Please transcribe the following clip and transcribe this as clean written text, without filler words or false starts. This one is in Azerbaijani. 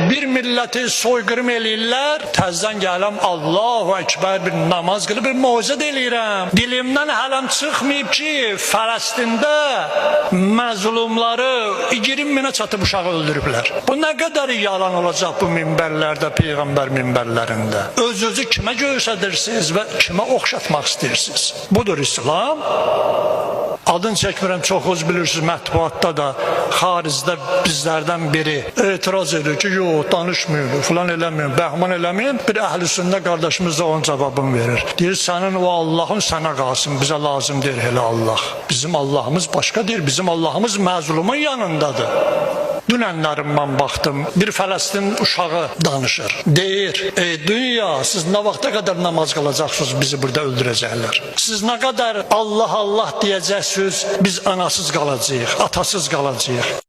bir milləti soyqırım eləyirlər, təzdən gələm Allahu Ekber bir namaz qılıb bir mucize eləyirəm. Dilimdən hələm çıxmayıb ki, Fələstində məzlumları 20 minə çatıb uşağı öldürüblər. Bu nə qədər yalan olacaq bu minbərlərdə, Peyğəmbər minbərlərində? Öz-özü kimə göstərirsiniz və kimə oxşatmaq istəyirsiniz? Budur İslam. Adın çəkmirəm, çoxuz bilirsiniz, mətbuatda da, xaricdə bizlərdən biri etiraz edir ki, yox, danışmıyor, filan eləməyin, bəhman eləməyin. Bir əhl-i sünnə qardaşımız da onun cavabını verir. Deyir, sənin o Allahın sənə qalsın, bizə lazım deyir elə Allah. Bizim Allahımız başqa deyir, bizim Allahımız məzlumun yanındadır. Dünənlərim mən baxdım, bir Fələstin uşağı danışır. Deyir, ey dünya, siz nə vaxta qədər namaz qalacaqsınız, bizi burada öldürəcəklər. Siz nə qədər Allah Allah deyəcəksiniz, biz anasız qalacağıq, atasız qalacağıq.